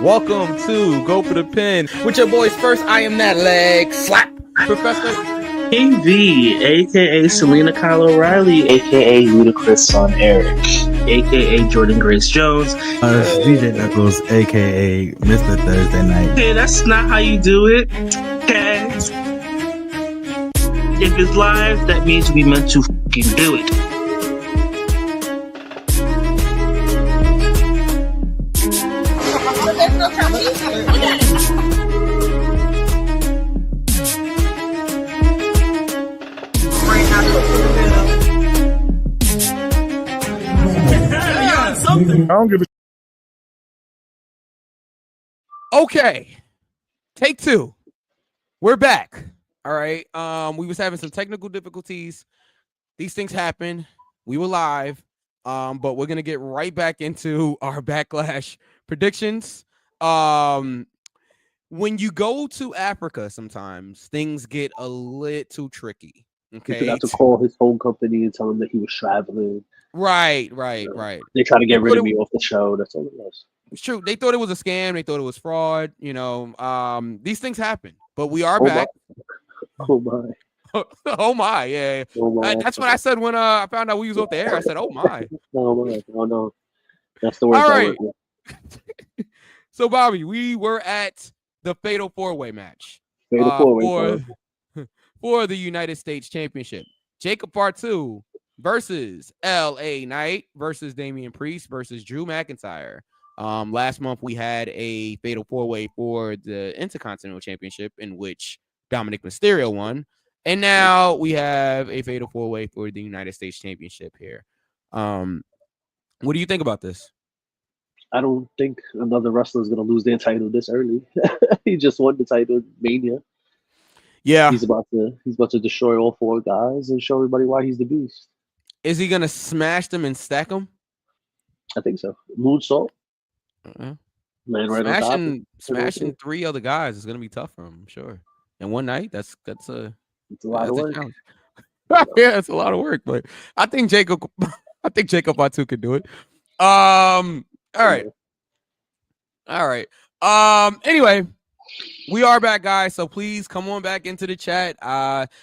Welcome to Go for the Pin with your boys first. I am that leg slap Professor King V, aka Selena Kyle O'Reilly, aka Ludacris son Eric, aka Jordan Grace Jones. It's DJ Knuckles, aka Mr. Thursday Night. Okay, that's not how you do it. Okay. If it's live, that means we meant to fucking do it. I don't give a Okay, take two. We're back. All right. We was having some technical difficulties. These things happen. We were live. But we're gonna get right back into our backlash predictions. When you go to Africa, sometimes things get a little tricky. Okay. He forgot to call his phone company and tell him that he was traveling. Right. They try to get rid of me off the show. That's all it was. It's true. They thought it was a scam. They thought it was fraud. You know, these things happen. But we are back. Oh my. Oh my, yeah. Oh my. That's what I said when I found out we was off the air. I said, "Oh my." Oh my. Oh no. That's the word. All right. So Bobby, we were at the Fatal 4-Way match for the United States Championship. Jacob Fatu versus LA Knight versus Damian Priest versus Drew McIntyre. Last month we had a Fatal 4-Way for the Intercontinental Championship in which Dominic Mysterio won. And now we have a Fatal 4-Way for the United States Championship here. What do you think about this? I don't think another wrestler is going to lose their title this early. He just won the title in Mania. Yeah. He's about to destroy all four guys and show everybody why he's the beast. Is he going to smash them and stack them? I think so. Moonsault. Man, right smashing three other guys is going to be tough for him, I'm sure. And one night, it's a lot of work. Yeah, it's a lot of work, but I think Jacob Fatu could do it. All right. Anyway, we are back, guys. So please come on back into the chat.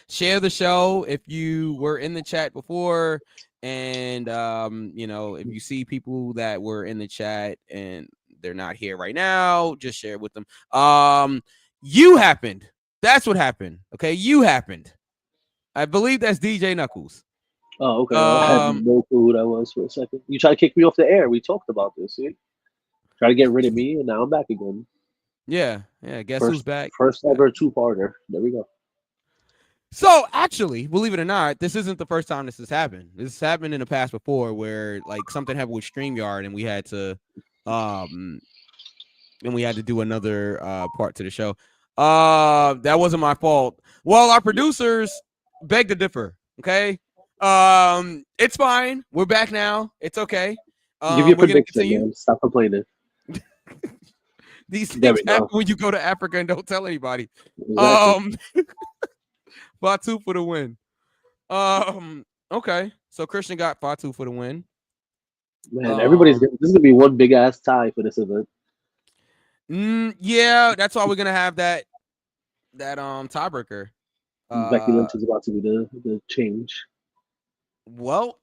Share the show if you were in the chat before, and if you see people that were in the chat and they're not here right now, just share it with them. You happened. That's what happened. Okay, you happened. I believe that's DJ Knuckles. Oh, okay. I had no clue who that was for a second. You tried to kick me off the air. We talked about this. See? Try to get rid of me, and now I'm back again. Yeah. Guess who's back? First ever two-parter. There we go. So, actually, believe it or not, this isn't the first time this has happened. This has happened in the past before, where like something happened with StreamYard, and we had to do another part to the show. That wasn't my fault. Well, our producers beg to differ. Okay. It's fine. We're back now. It's okay. Give your prediction, man. Stop complaining. These things happen when you go to Africa and don't tell anybody. Exactly. Fatu for the win. Okay. So Christian got Fatu for the win. Man, this is gonna be one big ass tie for this event. Yeah, that's why we're gonna have that tiebreaker. Becky Lynch is about to be the change. Well,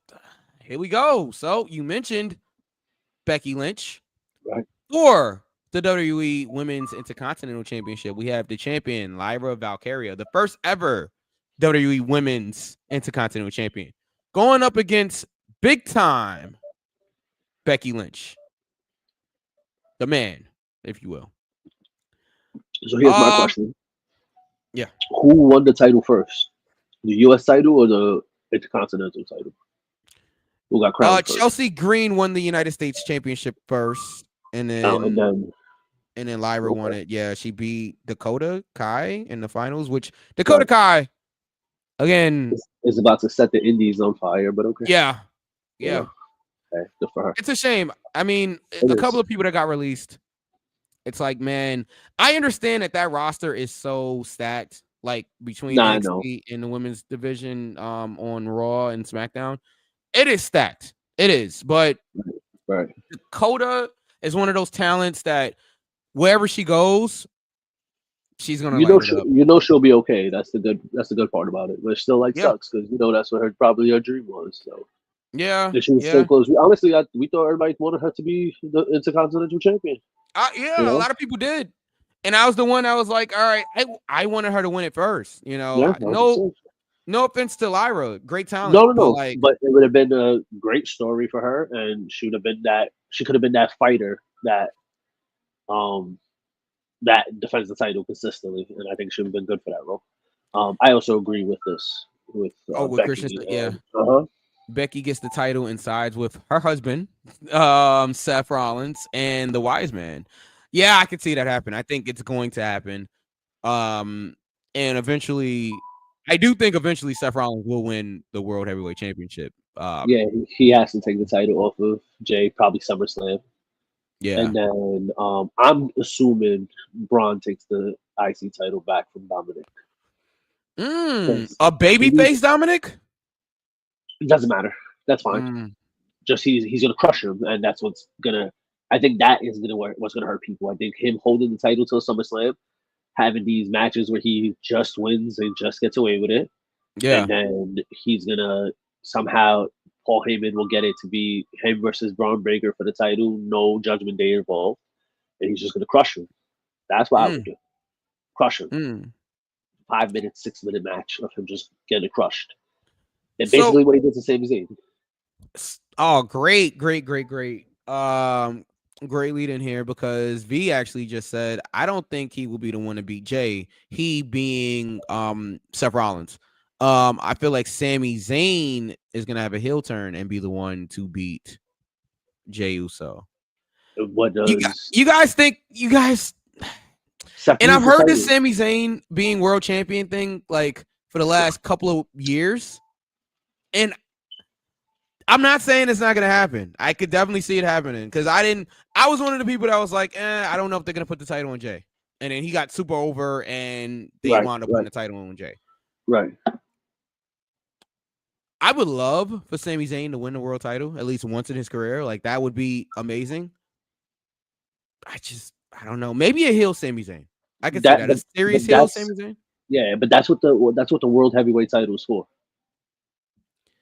here we go. So you mentioned Becky Lynch, right? For the WWE Women's Intercontinental Championship, we have the champion Lyra Valkyria, the first ever WWE Women's Intercontinental Champion, going up against big time Becky Lynch, the man, if you will. So here's my question. Yeah. Who won the title first? The US title or the Intercontinental title? Who got crowned first? Chelsea Green won the United States Championship first, and then Lyra won it. Yeah, she beat Dakota Kai in the finals, which Dakota Kai again is about to set the Indies on fire, but okay. Yeah. Okay, good for her. It's a shame. I mean, a couple of people that got released. It's like, man, I understand that roster is so stacked, like between NXT and the women's division on Raw and SmackDown. It is stacked. It is, but Dakota is one of those talents that wherever she goes, she's gonna You know, light it up. she'll be okay. That's the good part about it. But it still like Yeah, sucks because that's what probably her dream was. So yeah, if she was so yeah. close, honestly, we thought everybody wanted her to be the Intercontinental Champion. Yeah, a lot of people did, and I was the one that was like, all right, I wanted her to win it first. Yeah, No, 100%. no offense to Lyra, great No, talent, no, but no. like, But it would have been a great story for her, and she would have been that. She could have been that fighter um that defends the title consistently, and I think she would have been good for that role. I also agree with this with with Christian, Becky. yeah, Uh-huh. Becky gets the title and sides with her husband, Seth Rollins, and the Wise Man. Yeah, I could see that happen. I think it's going to happen. And eventually, I do think eventually Seth Rollins will win the World Heavyweight Championship. Yeah, he has to take the title off of Jay, probably SummerSlam. Yeah. And then I'm assuming Braun takes the IC title back from Dominic. A babyface Dominic? It doesn't matter. That's fine. Just he's gonna crush him, and that's what's gonna. I think that is gonna what's gonna hurt people. I think him holding the title till SummerSlam, having these matches where he just wins and just gets away with it, Yeah. and then he's gonna somehow Paul Heyman will get it to be him versus Braun Breaker for the title, no Judgment Day involved, and he's just gonna crush him. That's what I would do. Crush him. 5 minute, 6 minute match of him just getting crushed. And basically what he did to Sami Zayn. Oh, great. Great lead in here because V actually just said, I don't think he will be the one to beat Jay. He being Seth Rollins. I feel like Sami Zayn is gonna have a heel turn and be the one to beat Jey Uso. What does you guys think? You guys, and I've heard this Sami Zayn being world champion thing like for the last couple of years, and I'm not saying it's not gonna happen. I could definitely see it happening because I was one of the people that was like, I don't know if they're gonna put the title on Jay, and then he got super over, and they wound up putting the title on Jay. Right. I would love for Sami Zayn to win the world title at least once in his career. Like that would be amazing. I don't know. Maybe a heel Sami Zayn. I could see that. A serious heel Sami Zayn. Yeah, but that's what the world heavyweight title is for.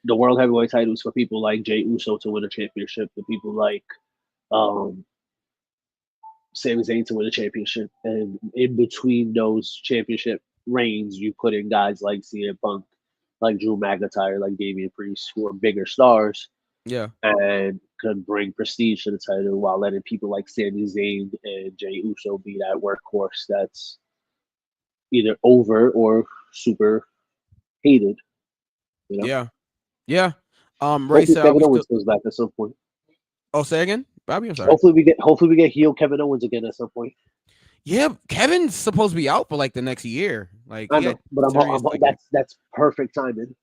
The world heavyweight title is for people like Jey Uso to win a championship, the people like Sami Zayn to win a championship, and in between those championship reigns, you put in guys like CM Punk, like Drew McIntyre, like Damian Priest, who are bigger stars, and can bring prestige to the title while letting people like Sami Zayn and Jey Uso be that workhorse that's either over or super hated. You know? Yeah. Ray said, Kevin Owens goes back at some point. Oh, say again, Bobby. I'm sorry. Hopefully we get heel Kevin Owens again at some point. Yeah, Kevin's supposed to be out for like the next year. Like I know, but that's perfect timing.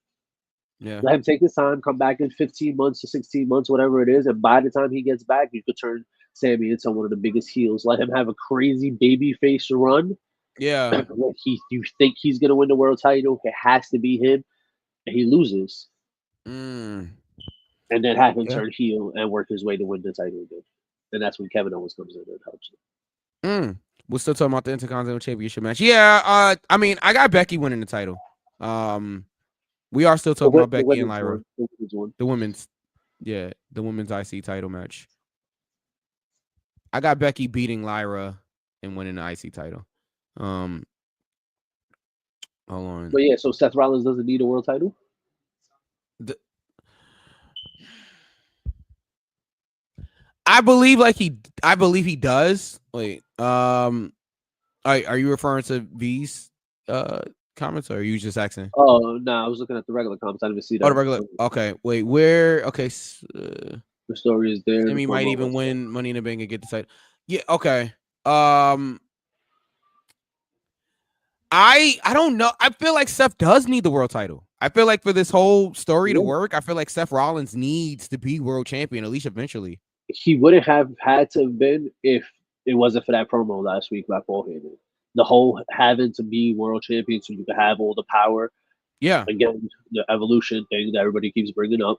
Yeah, let him take his time, come back in 15 months to 16 months, whatever it is, and by the time he gets back, you could turn Sammy into one of the biggest heels. Let him have a crazy baby face run. Yeah, you think he's gonna win the world title? It has to be him, and he loses. And then have him turn heel and work his way to win the title again. And that's when Kevin Owens comes in and helps him. We're still talking about the Intercontinental Championship match. Yeah, I mean, I got Becky winning the title. We are still talking about Becky and Lyra. The women's IC title match. I got Becky beating Lyra and winning the IC title. Hold on. But yeah, so Seth Rollins doesn't need a world title? I believe he does. Wait, are you referring to V's comments, or are you just asking? Oh no, I was looking at the regular comments. I didn't even see that. Oh, the regular. Okay, wait, where? Okay, the story is there. Sammy might even win Money in the Bank and get the title. Yeah. Okay. I don't know. I feel like Seth does need the world title. I feel like for this whole story to work, I feel like Seth Rollins needs to be world champion at least eventually. He wouldn't have had to have been if it wasn't for that promo last week by Paul Heyman. The whole having to be world champion so you can have all the power. Yeah. Again, the evolution thing that everybody keeps bringing up.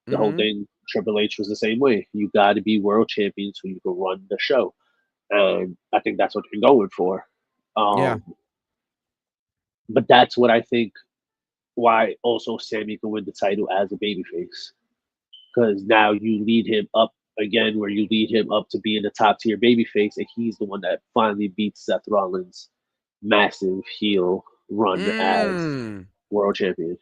The whole thing, Triple H was the same way. You got to be world champion so you can run the show. and I think that's what they're going for. Yeah. Um, but that's what I think why also Sammy can win the title as a babyface because now you lead him up again, where you lead him up to being a top tier babyface, and he's the one that finally beats Seth Rollins' massive heel run as Mm. world champion.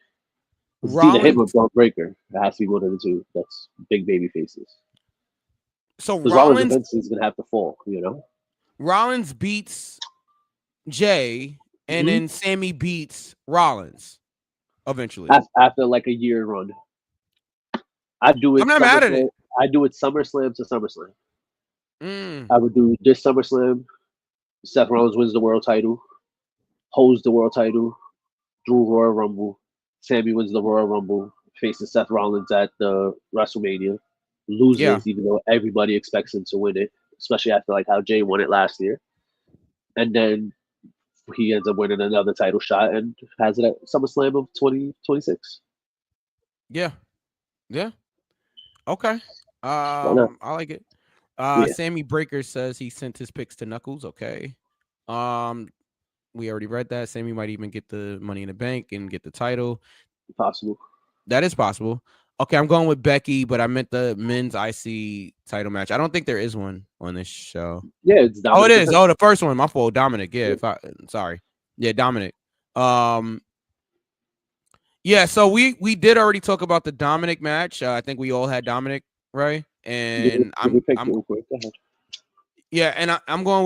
It's either him or Rollins. Braun Breaker. It has to be one of the two. That's big baby faces. So Because Rollins eventually is gonna have to fall, you know. Rollins beats Jay, and Mm-hmm. then Sammy beats Rollins eventually. After like a year run, I do I'm it not mad at it. SummerSlam. I do it SummerSlam to SummerSlam. Mm. I would do this SummerSlam. Seth Rollins wins the world title, holds the world title. Drew Royal Rumble. Sammy wins the Royal Rumble, faces Seth Rollins at the WrestleMania. Yeah. Loses, even though everybody expects him to win it, especially after like how Jay won it last year. And then he ends up winning another title shot and has it at SummerSlam of 2026. Yeah. Yeah. Okay. Why not? I like it. Yeah, Sammy Breaker says he sent his picks to Knuckles. Okay. Um, we already read that. Sammy might even get the Money in the Bank and get the title. possible. That is possible. Okay, I'm going with Becky, but I meant the men's IC title match. I don't think there is one on this show. Yeah, it's Oh, it Dominic. is. Oh, the first one. My fault. Dominic. Yeah. Yeah. Sorry. Yeah, Dominic. Um. Yeah. So we did already talk about the Dominic match. I think we all had Dominic, right? And Give me pick I'm real quick. Go ahead. yeah, and I'm going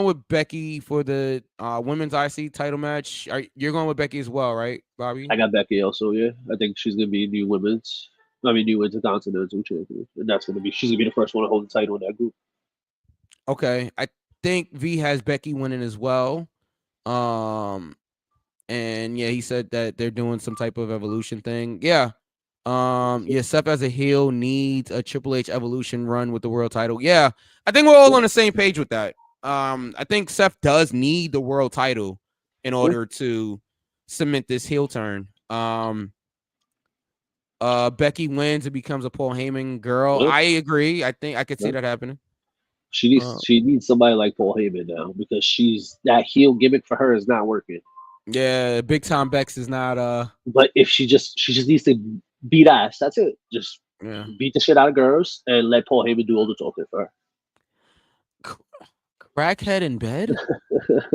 with Becky for the women's IC title match. You're going with Becky as well, right, Bobby? I got Becky also. Yeah, I think she's gonna be new women's. I mean, new intercontinental champion, and that's gonna be she's gonna be the first one to hold the title in that group. Okay. I think V has Becky winning as well. Um, and yeah, he said that they're doing some type of evolution thing. Yeah. Yeah, Seth as a heel needs a Triple H evolution run with the world title. Yeah, I think we're all on the same page with that. I think Seth does need the world title in order to cement this heel turn. Becky wins and becomes a Paul Heyman girl. Yeah. I agree. I think I could see that happening. She needs somebody like Paul Heyman now because she's that heel gimmick for her is not working. Yeah, Big Tom Bex is not But if she just needs to beat ass, that's it. Just yeah. beat the shit out of girls and let Paul Heyman do all the talking for Crackhead in bed? her.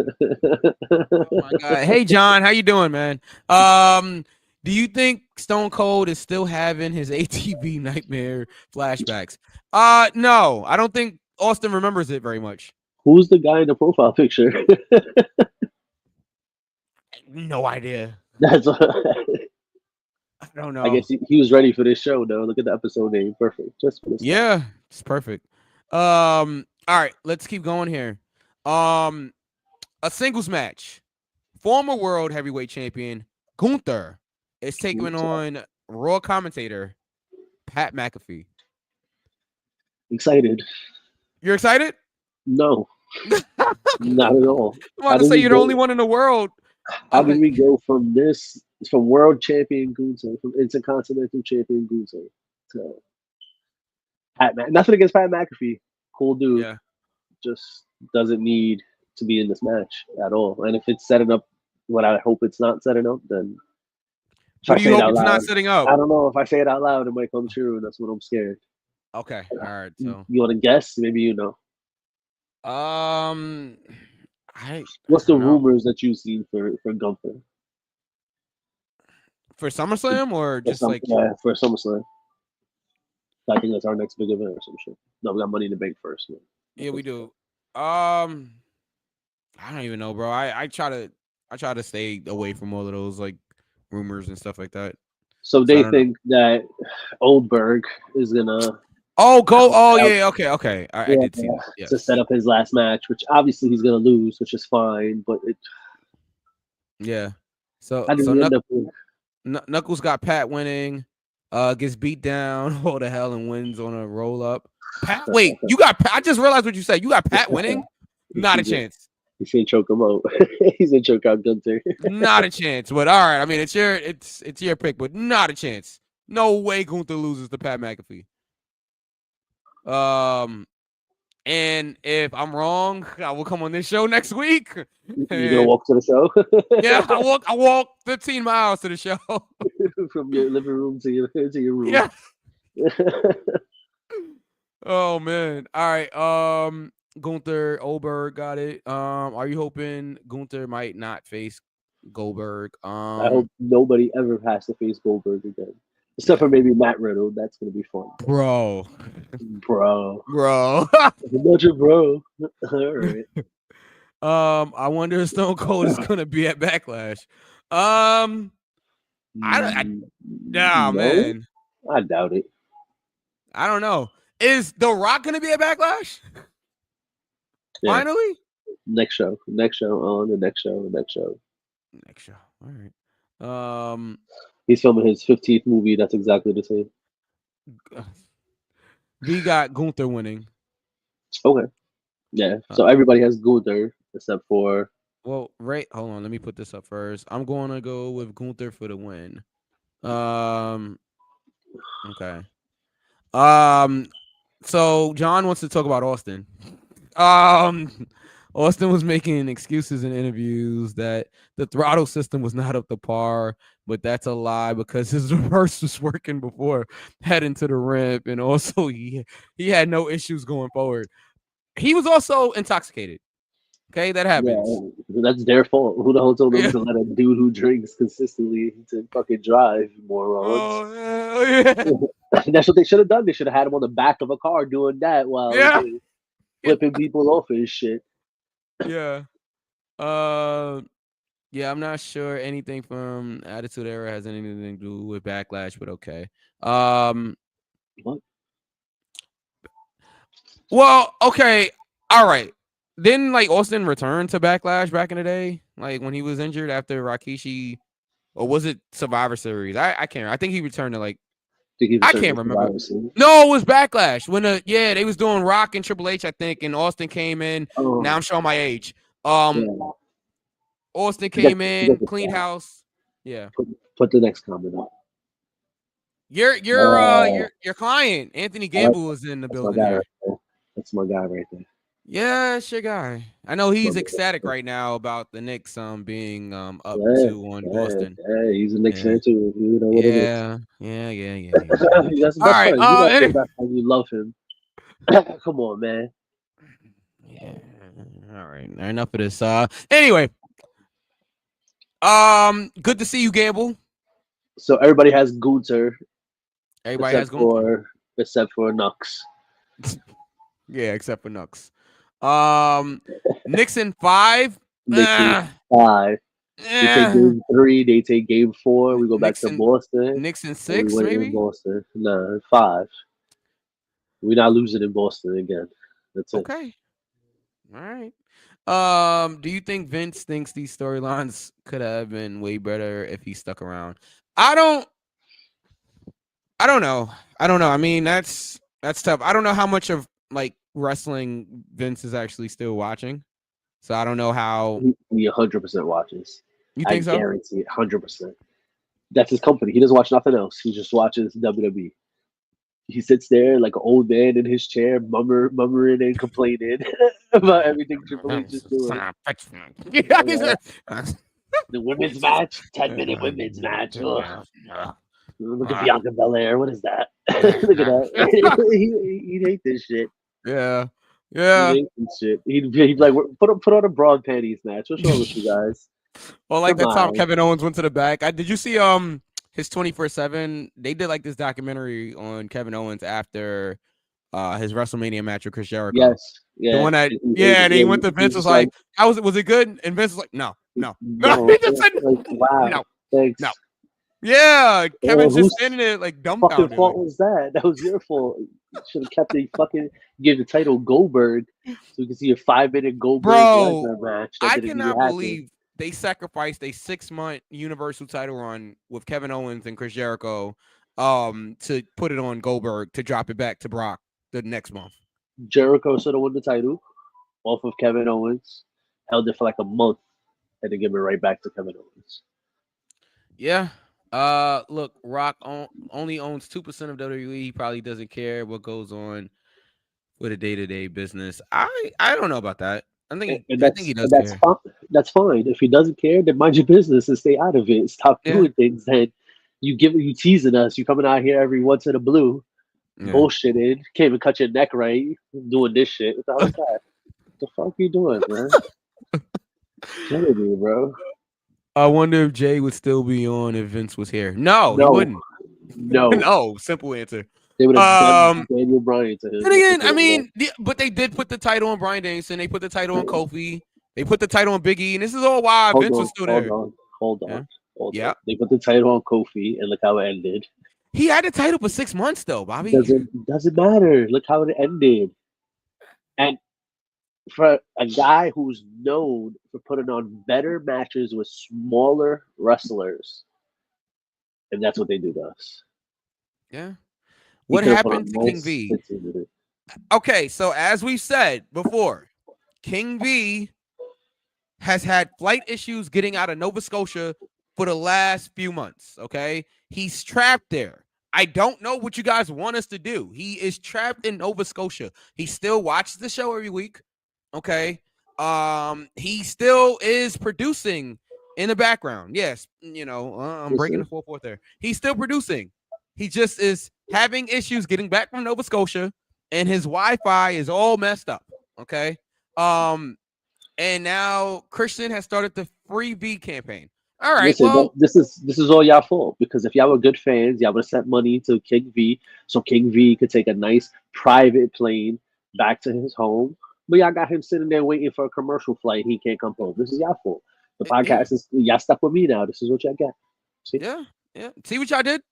Oh my god. Hey John, how you doing, man? Do you think Stone Cold is still having his ATV nightmare flashbacks? No, I don't think Austin remembers it very much. Who's the guy in the profile picture? No idea. That's what, I don't know. I guess he was ready for this show though. Look at the episode name. Perfect. Just for this. Yeah, it's perfect. All right, let's keep going here. A singles match. Former world heavyweight champion Gunther is taking on Raw commentator Pat McAfee. Excited. You're excited? No, not at all. I want to say you're the only one in the world. How did we go from world champion Gunther, from intercontinental champion Gunther to nothing against Pat McAfee, cool dude. Yeah. Just doesn't need to be in this match at all. And if it's setting up what I hope it's not setting up, then What do you hope it's not setting up? I don't know. If I say it out loud, it might come true, and that's what I'm scared. Okay. All right. So you want to guess? Maybe you know. What's the rumors that you've seen for Gunther? For SummerSlam or just for SummerSlam? I think that's our next big event or some shit. No, we got Money in the Bank first. Man. Yeah, we do. I don't even know, bro. I try to stay away from all of those like rumors and stuff like that. So they think that Oldberg is gonna. Yeah. Okay. I did see that. Yes. To set up his last match, which obviously he's gonna lose, which is fine. But yeah. So Knuckles got Pat winning. Gets beat down, all the hell, and wins on a roll up. Pat, wait, you got Pat? I just realized what you said. You got Pat winning? Not a chance. He's gonna choke him out. He's gonna choke out Gunther. Not a chance. But all right, I mean, it's your pick, but not a chance. No way Gunther loses to Pat McAfee. And if I'm wrong, I will come on this show next week. You're gonna And walk to the show yeah, I walk 15 miles to the show. from your living room to your room. Yeah. Oh man. All right. Gunther Oberg got it. Are you hoping Gunther might not face Goldberg? I hope nobody ever has to face Goldberg again, except for Yeah. maybe Matt Riddle. That's gonna be fun, Bro. bro. Bro. Imagine, bro. All right. I wonder if Stone Cold is gonna be at Backlash. I nah, No, man. I doubt it. I don't know. Is The Rock gonna be at Backlash? Yeah. Finally? Next show. Next show on the next show. Next show. Next show. All right. He's filming his 15th movie. That's exactly the same. We got Gunther winning. Okay. Yeah. So everybody has Gunther except for. Well, right. Hold on. Let me put this up first. I'm going to go with Gunther for the win. Okay. So John wants to talk about Austin. Austin was making excuses in interviews that the throttle system was not up to par, but that's a lie because his reverse was working before heading to the ramp, and also he had no issues going forward. He was also intoxicated. Okay, that happens. Yeah, that's their fault. Who the hell told them Yeah. to let a dude who drinks consistently to fucking drive, morons? Oh yeah. That's what they should have done. They should have had him on the back of a car doing that while Yeah. flipping people off and shit. Yeah. Yeah, I'm not sure anything from Attitude Era has anything to do with Backlash, but okay. What? Well, okay. All right. Didn't like Austin return to Backlash back in the day? Like when he was injured after Rikishi, or was it Survivor Series? I can't remember. I think he returned to like I can't remember. No, it was Backlash. When they was doing Rock and Triple H, I think, and Austin came in. Oh, Now I'm showing my age. yeah. Austin came in, cleaned house. Yeah. Put the next comment up. Your client, Anthony Gamble, is in the building here. That's my guy right there. Yeah, it's your guy. I know he's ecstatic right now about the Knicks being up to on Boston. Yeah, he's a Knicks fan too. You know what it is. Yeah. That's the best friend. You know, you love him. Come on, man. Yeah. All right. Enough of this. Anyway. Good to see you, Gamble. So everybody has Gunther. Everybody has Gunther. Except for Nux. Yeah, except for Nux. Nixon 5. Nixon 5. They take game 3. They take game 4. We go back to Boston. Nixon 6, maybe? Boston. No, 5. We're not losing in Boston again. That's it. Okay. All right. Do you think Vince thinks these storylines could have been way better if he stuck around? I don't know. I mean, that's tough. I don't know how much of like wrestling Vince is actually still watching. So I don't know how he 100% watches. You think so? I guarantee it, 100%. That's his company. He doesn't watch nothing else. He just watches WWE. He sits there like an old man in his chair, mummering and complaining about everything Triple H is doing. The women's match, 10-minute women's match. Look at Bianca Belair. What is that? Look at that. He'd hate this shit. Yeah. He'd hate this shit. He'd like put on a broad panties match. What's wrong with you guys? Well, like that time Kevin Owens went to the back. Did you see his 24/7? They did like this documentary on KevinOwens after his WrestleMania match with Chris Jericho. Yes. Yeah. The one that and he went to Vince was like, how was it? Was it good? And Vince was like, no. He just said, wow. No. Thanks. No. Yeah, Kevin's just standing there like dumbfounded. Fucking fault was that? That was your fault. You should have kept the fucking give the title Goldberg so we can see a 5-minute Goldberg Lesnar match. I cannot believe they sacrificed a 6-month Universal title run with Kevin Owens and Chris Jericho to put it on Goldberg to drop it back to Brock the next month. Jericho should have won the title off of Kevin Owens, held it for like a month, and then give it right back to Kevin Owens. Yeah. Look, Rock only owns 2% of WWE. He probably doesn't care what goes on for the day-to-day business. I don't know about that. And I think he does care. that's fine. If he doesn't care, then mind your business and stay out of it. Stop Yeah. doing things that you teasing us. You coming out here every once in a blue, Yeah. bullshitting. Can't even cut your neck right. Doing this shit. What the hell is that? What the fuck you doing, man? Killing me, bro. I wonder if Jay would still be on if Vince was here. No, he No, wouldn't. no. No, simple answer. They would have done Um, Daniel Bryan to him. and That's again, what they I would have mean, but they did put the title on Bryan Danielson. They put the title on done. Kofi. They put the title on Big E, and this is all why Hold Vince was on, still hold there. on, hold Yeah. on, hold Yeah. on. They put the title on Kofi, and look how it ended. He had the title for 6 months though, Bobby. Doesn't matter. Look how it ended. And for a guy who's known for putting on better matches with smaller wrestlers, and that's what they do to us. Yeah. He What could have put happened on to King nice V? 15 minutes. Okay, so as we said before, King V has had flight issues getting out of Nova Scotia for the last few months. Okay, he's trapped there. I don't know what you guys want us to do. He is trapped in Nova Scotia. He still watches the show every week. Okay. He still is producing in the background. Yes, I'm breaking the 4-4 there. He's still producing. He just is having issues getting back from Nova Scotia, and his Wi-Fi is all messed up. Okay. And now Christian has started the Free V campaign. All right. Listen, Well, this is all y'all fault because if y'all were good fans, y'all would have sent money to King V so King V could take a nice private plane back to his home. But y'all got him sitting there waiting for a commercial flight. He can't come home. This is y'all fault. The podcast is y'all stuck with me now. This is what y'all get. See? Yeah. See what y'all did?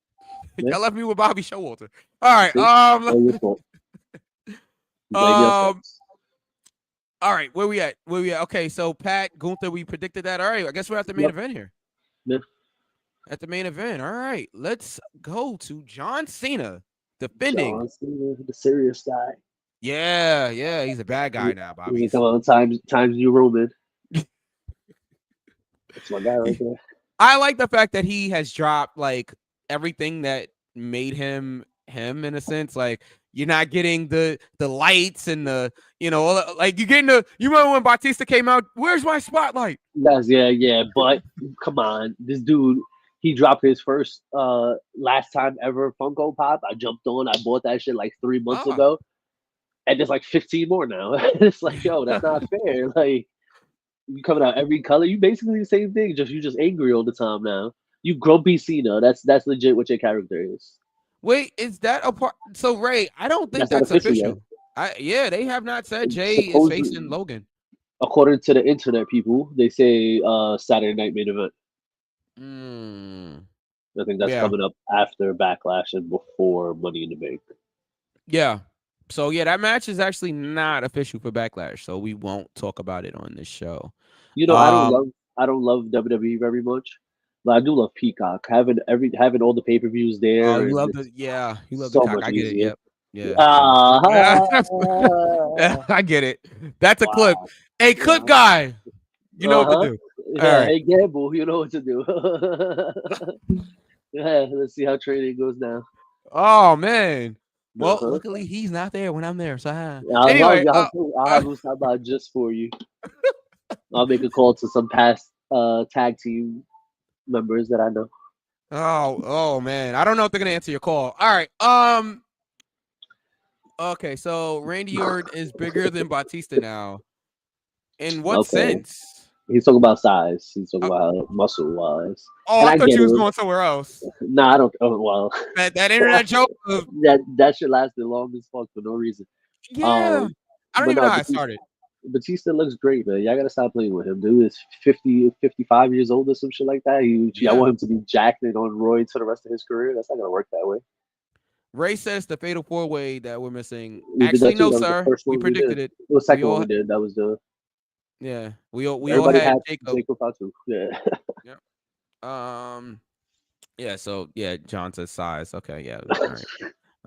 Yeah. Y'all left me with Bobby Showalter. All right. See? All your fault. Blame yourselves. All right, where we at? Okay, so Pat Gunther, we predicted that. All right, I guess we're at the main event here. Yeah. At the main event. All right, let's go to John Cena defending. John Cena, the serious guy. Yeah, he's a bad guy now, Bobby. Come on, times New Roman. That's my guy right there. I like the fact that he has dropped like everything that made him in a sense. Like you're not getting the lights and the like you're getting you remember when Batista came out, where's my spotlight? Yeah, but come on, this dude, he dropped his first last time ever Funko Pop. I jumped on, I bought that shit like 3 months ago, and there's like 15 more now. It's like, yo, that's not fair. Like you coming out every color, you basically the same thing, you just angry all the time now. You grumpy Cena. That's legit what your character is. Wait, is that a part? So Ray, I don't think that's official. They have not said Jay is facing Logan. According to the internet people, they say Saturday night main event. I think that's coming up after Backlash and before Money in the Bank. Yeah. So that match is actually not official for Backlash, so we won't talk about it on this show. I don't love WWE very much, but I do love Peacock. Having all the pay-per-views there. Oh, you love the Peacock. I get easier. it. Yep. Yeah. I get it. That's a clip. Hey, clip guy. You know what to do. Yeah, hey, Gamble, you know what to do. Yeah, let's see how training goes now. Oh man. Well, luckily he's not there when I'm there. So anyway, I'll have him stop by just for you. I'll make a call to some past tag team members that I know. Oh man, I don't know if they're gonna answer your call. All right. Okay, so Randy Orton is bigger than Batista now. In what sense? He's talking about size. He's talking about muscle wise. Oh, I thought you was going somewhere else. No, I don't. Oh, well, that internet joke. That shit lasted long as fuck for no reason. Yeah, I don't even know how it started. Batista looks great, man. Y'all gotta stop playing with him. Dude is 50, 55 years old or some shit like that. I want him to be jacked and on roids for the rest of his career. That's not gonna work that way. Ray says the fatal 4-way that we're missing. Actually, no, sir. We predicted it. It was the second one we did. That was the. Yeah, we all had Jacob Fatu. Yeah. Yeah. So John says size. Okay. Yeah.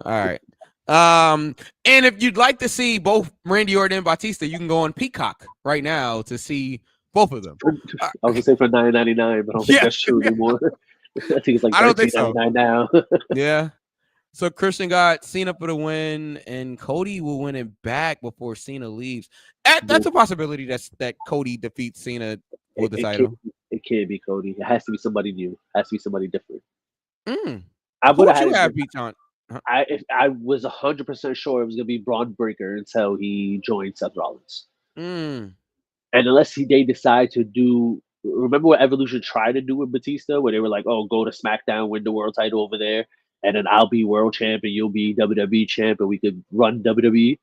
All right. And if you'd like to see both Randy Orton and Batista, you can go on Peacock right now to see both of them. I was gonna say for $9.99, but I don't think that's true anymore. I think it's like $13.99 now. Yeah. So Christian got Cena for the win, and Cody will win it back before Cena leaves. That's a possibility. That Cody defeats Cena for the It title. can't be Cody. It has to be somebody new. It has to be somebody different. Mm. I Who would have would had you it. have beat John? Huh? If I was 100% sure it was gonna be Braun Breaker until he joined Seth Rollins. Mm. And unless they decide to do, remember what Evolution tried to do with Batista, where they were like, "Oh, go to SmackDown, win the world title over there, and then I'll be world champ and you'll be WWE champ, and we could run WWE."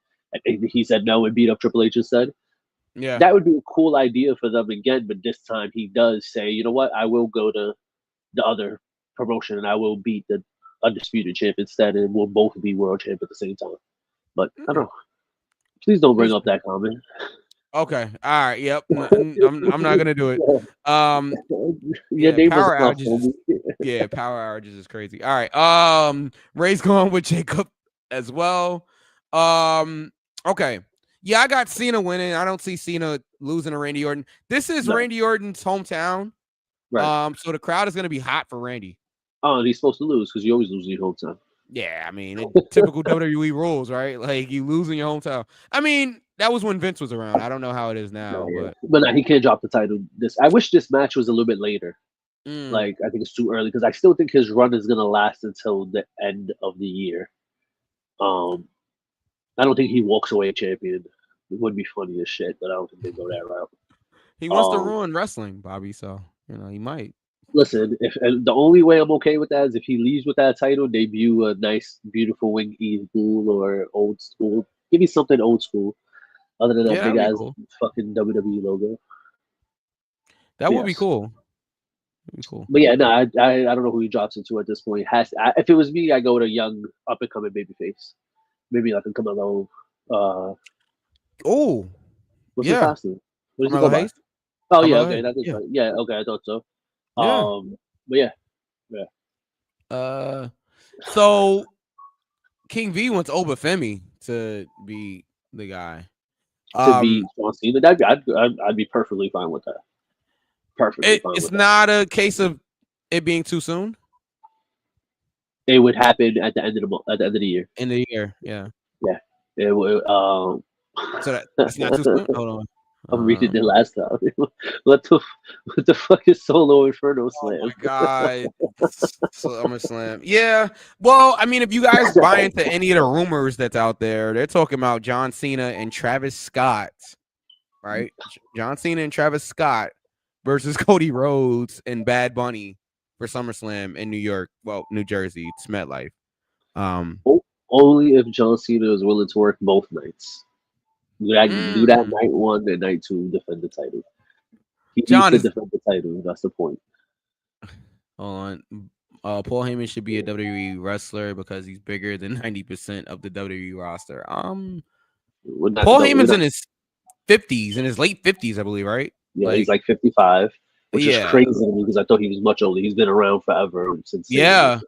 And he said no and beat up Triple H instead. Yeah. That would be a cool idea for them again, but this time he does say, "You know what? I will go to the other promotion and I will beat the undisputed champ instead, and we'll both be world champ at the same time." But I don't know. Please don't bring up that comment. Okay. All right. Yep. I'm not gonna do it. Your Yeah. name was Power enough, outages. homie. Yeah. Power outages is crazy. All right. Ray's going with Jacob as well. Okay. Yeah, I got Cena winning. I don't see Cena losing to Randy Orton. This is No. Randy Orton's hometown. Right. So the crowd is gonna be hot for Randy. Oh, and he's supposed to lose because you always lose in your hometown. Yeah, I mean, typical WWE rules, right? Like you lose in your hometown. I mean, that was when Vince was around. I don't know how it is now, But no, he can't drop the title. I wish this match was a little bit later. Mm, Like I think it's too early because I still think his run is gonna last until the end of the year. I don't think he walks away champion. It would be funny as shit, but I don't think they go that route. he wants to Um, ruin wrestling, Bobby. So he might. Listen, if and the only way I'm okay with that is if he leaves with that title, debut a nice, beautiful wing eagle or old school. Give me something old school, other than Yeah, that that'd big be ass cool. fucking WWE logo. That would be Yes, cool. That'd be cool. but yeah, no, I don't know who he drops into at this point. If it was me, I go with a young up and coming babyface, maybe like a Camelo. Uh, Oh, what's his yeah, costume? What does he Carmelo go by? Hayes. Oh yeah, Carmelo okay, Hayes. that is Yeah, right. Yeah, okay, I thought so. yeah. But yeah. So King V wants Obafemi to be the guy. To be John Cena, I'd be perfectly fine with that. Perfectly fine It's with that. not a case of it being too soon It would happen at the end of the month, at the end of the year. in the year. Yeah. Yeah, it would. So that's not too soon. Hold on. I'm reading it last time. What the fuck is Solo Inferno Oh Slam? my god. SummerSlam. Yeah. Well, I mean, if you guys buy into any of the rumors that's out there, they're talking about John Cena and Travis Scott, right? John Cena and Travis Scott versus Cody Rhodes and Bad Bunny for SummerSlam in New York. Well, New Jersey. It's MetLife. Only if John Cena is willing to work both nights. Do that mm, night one and night two, defend the title. He needs John to is defend the title. That's the point. on. Paul Heyman should be a WWE wrestler because he's bigger than 90% of the WWE roster. We're not, Paul no, we're Heyman's not. in his 50s, in his late 50s, I believe, right? Yeah, he's Like, like 55, which is yeah, crazy to me because I thought he was much older. He's been around forever since. yeah,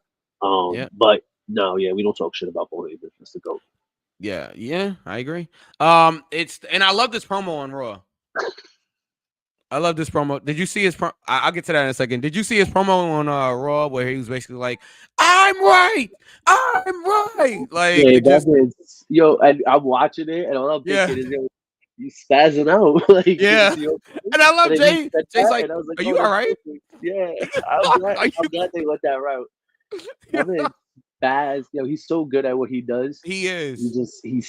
yeah, But no, yeah, we don't talk shit about Paul Heyman. That's the goat. yeah. I agree. And I love this promo on Raw. I love this promo. Did you see his promo? I'll get to that in a second. Did you see his promo on Raw where he was basically like, "I'm right, I'm right," like Yeah, it just, and I'm watching it, and all I'm yeah, thinking is, yo, you spazzing out, like, yeah. you know, And I love and then he Jay. said Jay's that, like, and I was like, "Are oh, you all that's right? perfect. Yeah, Are I'm you?" glad they went that route. My man, spaz, he's so good at what he does. He is. He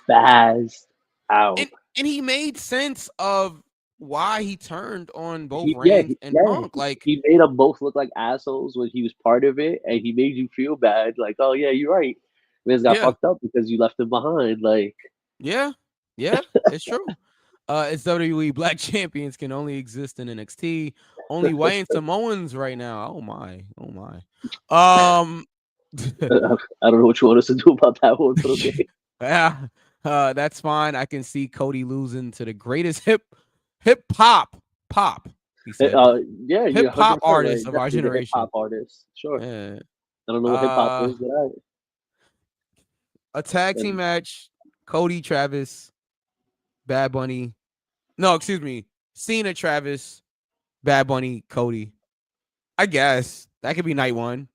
spazzed out. And he made sense of why he turned on both He, yeah, Reigns he, and yeah, Punk. Like, he made them both look like assholes when he was part of it, and he made you feel bad. Like, oh yeah, you're right. Man's got yeah, fucked up because you left him behind. Like, yeah, it's true. It's WWE Black Champions can only exist in NXT. Only Wayne and Samoans right now. Oh my. Um, I don't know what you want us to do about that one, but okay. yeah, that's fine. I can see Cody losing to the greatest hip hop. He said, Yeah, hip you're 100% hop right. artist of our Definitely the hip generation. hop artist. Sure. Yeah. I don't know what hip hop is, but I. A tag team match: Cody, Travis, Bad Bunny. No, excuse me, Cena, Travis, Bad Bunny, Cody. I guess that could be night one.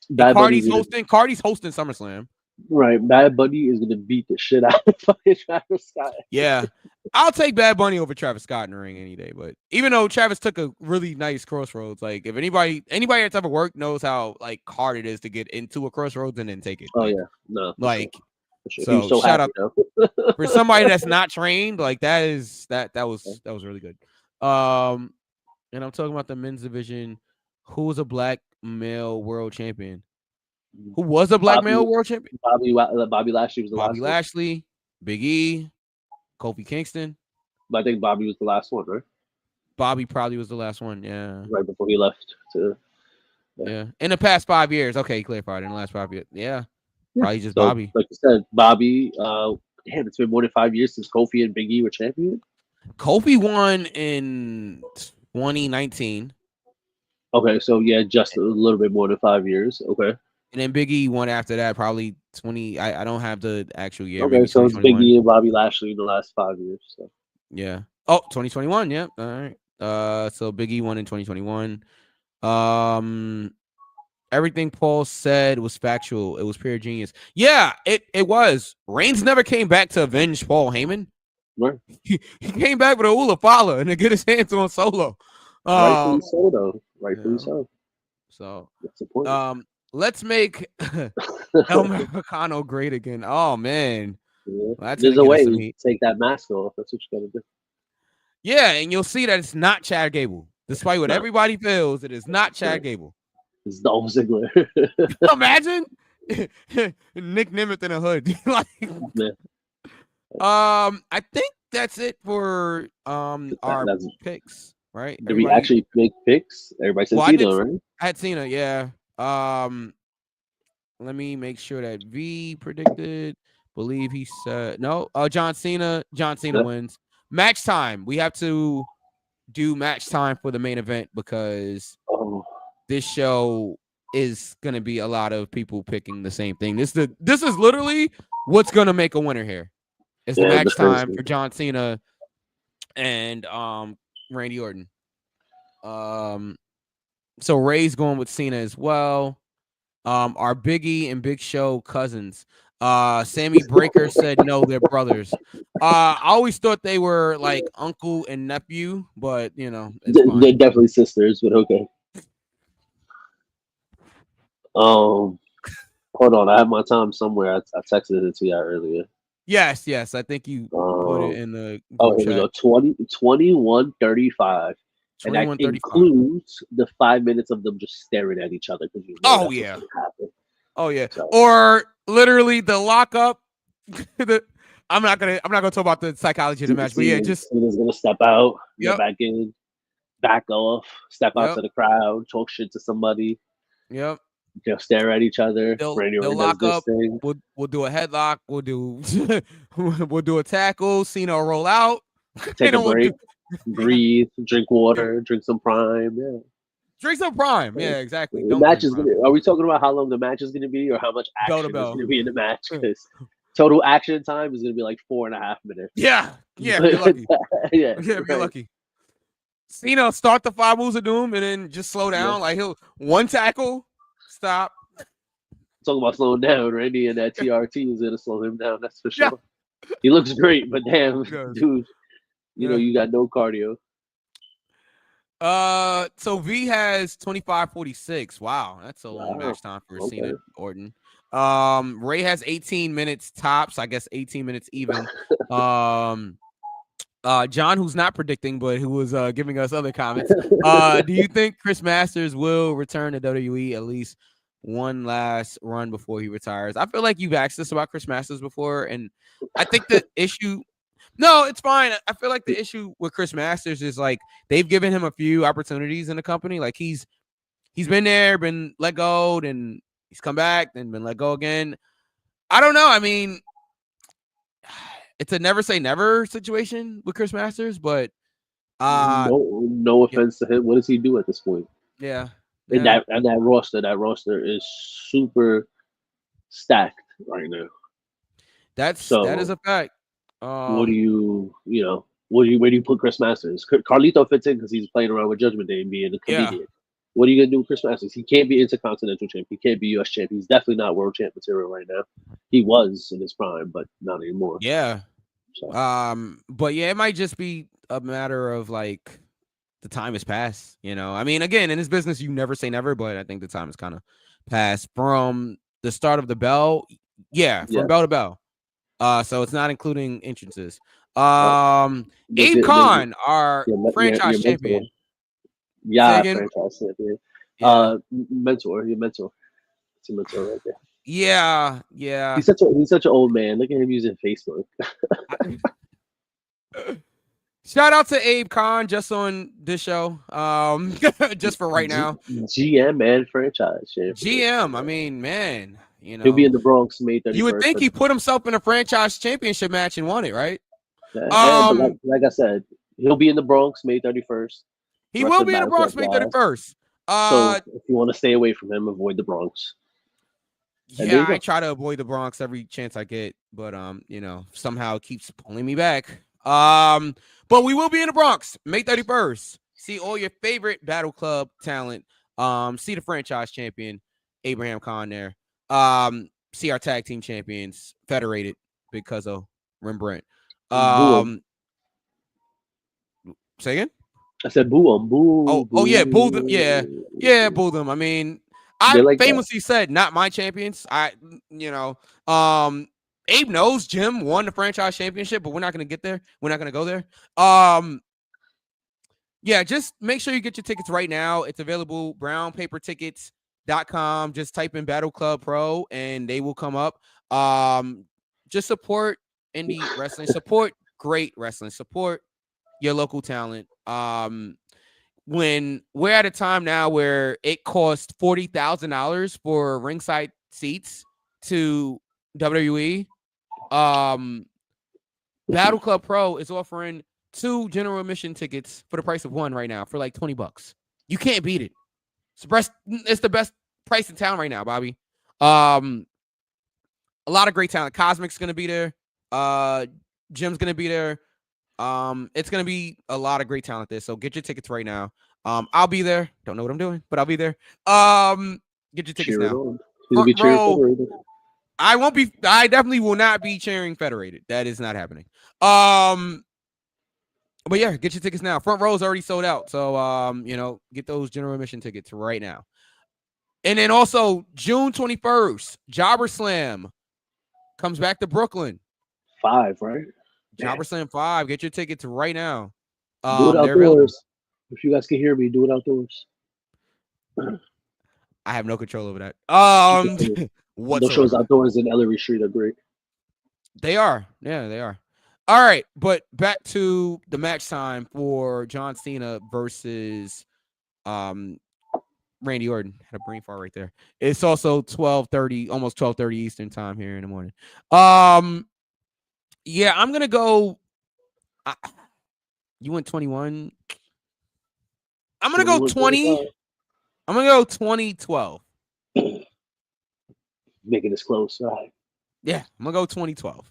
And Bad Bunny's Cardi's hosting SummerSlam. right. Bad Bunny is gonna beat the shit out of fucking Travis Scott. Yeah. I'll take Bad Bunny over Travis Scott in the ring any day. But even though Travis took a really nice crossroads, like if anybody that's ever worked knows how like hard it is to get into a crossroads and then take it. Oh Like, yeah, no, for like sure. For sure. so He was so shout happy out though. for somebody that's not trained. Like that was really good. And I'm talking about the men's division. Who was a black male world champion? Who was a black male world champion? Bobby Lashley was the Bobby last Lashley, Big E, Kofi Kingston. one. I think Bobby was the last one, right? Bobby probably was the last one. Yeah. Right before he left. Yeah. In the past 5 years. Okay, clarified. In the last 5 years. Yeah. Probably just So, Bobby. like you said, Bobby. Damn, it's been more than 5 years since Kofi and Big E were champion. Kofi won in 2019. Okay, so yeah, just a little bit more than 5 years. Okay. And then Big E won after that, probably 20. I don't have the actual year. Okay, Maybe so it's Big 2021. E and Bobby Lashley in the last 5 years. So. Yeah. Oh, 2021. Yep. All right. So Big E won in 2021. Everything Paul said was factual. It was pure genius. Yeah, it was. Reigns never came back to avenge Paul Heyman. Right. He came back with a Ula Fala and to get his hands on Solo. Rightfully so, though. Rightfully so. So that's the point. Let's make El Mexicano great again. Oh man. Yeah. Well, there's a way to take that mask off. That's what you gotta do. Yeah, and you'll see that it's not Chad Gable. Despite what everybody feels, it is not Chad Gable. It's Dolph Ziggler. Imagine Nick Nemeth in a hood. Like, I think that's it for our picks, right? Did we actually make picks? Everybody said Cena, right? I had Cena, yeah. Let me make sure that V predicted. Believe he said no. John Cena wins. Match time. We have to do match time for the main event because this show is gonna be a lot of people picking the same thing. This is literally what's gonna make a winner here. It's the match time for John Cena and Randy Orton. So Ray's going with Cena as well. Our Biggie and Big Show cousins. Sammy Breaker said no, they're brothers. I always thought they were like uncle and nephew, but you know, they're definitely sisters, but okay. Hold on, I have my time somewhere. I texted it to you earlier. Yes, I think you put it in the here we go. 21:35. And that includes the 5 minutes of them just staring at each other. Oh yeah. So. Or literally the lockup. I'm not gonna talk about the psychology of the match, but yeah, just Cena's gonna step out, go back in, back off, step out to the crowd, talk shit to somebody. Yep. They'll stare at each other. They'll lock up. We'll do a headlock. We'll do a tackle. Cena will roll out. Take a break. Breathe, drink water, drink some Prime. Yeah, drink some Prime. Yeah, exactly. The match is are we talking about how long the match is going to be, or how much action is going to be in the match? Because total action time is going to be like 4.5 minutes. Yeah, if you're lucky. If you're lucky. Cena start the 5 moves of doom and then just slow down. Like he'll one tackle, stop. Talking about slowing down, Randy and that TRT is going to slow him down. That's for sure. Yeah. He looks great, but damn, dude. You know, you got no cardio. So V has 25:46. Wow, that's a long match time for Cena Orton. Ray has 18 minutes tops. I guess 18 minutes even. John, who's not predicting, but who was giving us other comments. Do you think Chris Masters will return to WWE at least one last run before he retires? I feel like you've asked us about Chris Masters before, and I think the issue. No, it's fine. I feel like the issue with Chris Masters is like they've given him a few opportunities in the company. Like he's been there, been let go, and he's come back, then been let go again. I don't know. I mean, it's a never say never situation with Chris Masters, but no offense to him. What does he do at this point? Yeah. And that roster is super stacked right now. That is a fact. Where do you put Chris Masters? Carlito fits in because he's playing around with Judgment Day and being a comedian. What are you gonna do with Chris Masters? He can't be Intercontinental champ. He can't be U.S. champ. He's definitely not world champ material right now. He was in his prime, but not anymore. Yeah. So But yeah, it might just be a matter of like the time has passed. You know, I mean, again, in this business, you never say never, but I think the time has kind of passed from the start of the bell. Yeah, from yeah, bell to bell. So it's not including entrances. uh, Abe Khan, our your franchise mentor, champion. Say yeah, again. franchise champion, Yeah. your mentor, it's a mentor right there. Yeah. Yeah. He's such an old man. Look at him using Facebook. Shout out to Abe Khan just on this show. Just for right now. GM and franchise champion. GM. I mean, man, He'll be in the Bronx May you would 31st. think he put himself in a franchise championship match and won it, right? But like I said, he'll be in the Bronx May 31st. He will be in the Battle Club Bronx May Live. 31st. So if you want to stay away from him, avoid the Bronx. Yeah, I try to avoid the Bronx every chance I get, but somehow it keeps pulling me back. But we will be in the Bronx May 31st. See all your favorite Battle Club talent. See the franchise champion Abraham Khan there. See our tag team champions federated because of Rembrandt. Say again? I said boo them, boo. Oh yeah, boo them. Yeah, boo them. I mean, I like famously said not my champions. Abe knows Jim won the franchise championship, but we're not gonna get there. We're not gonna go there. Yeah, just make sure you get your tickets right now. It's available brownpapertickets.com. Just type in Battle Club Pro and they will come up. Just support indie wrestling, support great wrestling, support your local talent. When we're at a time now where it costs $40,000 for ringside seats to WWE, Battle Club Pro is offering 2 general admission tickets for the price of 1 right now for like $20. You can't beat it. It's the best price in town right now, Bobby. A lot of great talent. Cosmic's gonna be there. Jim's gonna be there. It's gonna be a lot of great talent there. So get your tickets right now. I'll be there. Don't know what I'm doing, but I'll be there. Get your tickets now. Front row. I won't be. I definitely will not be cheering Federated. That is not happening. But yeah, get your tickets now. Front row is already sold out. So get those general admission tickets right now. And then also June 21st, Jobber Slam comes back to Brooklyn. 5, right? Jobber Slam 5. Get your tickets right now. Do it outdoors. If you guys can hear me, do it outdoors. I have no control over that. Those shows outdoors in Ellery Street are great. They are. Yeah, they are. All right, but back to the match time for John Cena versus Randy Orton. Had a brain fart right there. It's also 12:30, almost 12:30 Eastern time here in the morning. Yeah, I'm gonna go. You went 21. I'm gonna go 20. I'm gonna go 2012. Making this close, right? Yeah, I'm gonna go 2012.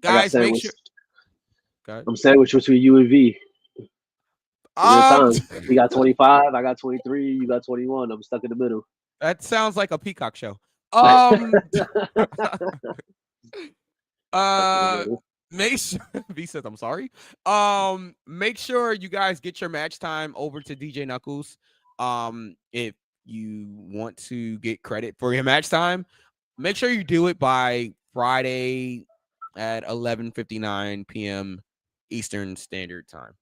Guys, make sure. I'm sandwiched between you and V. You got 25, I got 23, you got 21. I'm stuck in the middle. That sounds like a Peacock show. Make sure V says I'm sorry. Make sure you guys get your match time over to DJ Knuckles. If you want to get credit for your match time, make sure you do it by Friday at 11:59 p.m. Eastern Standard Time.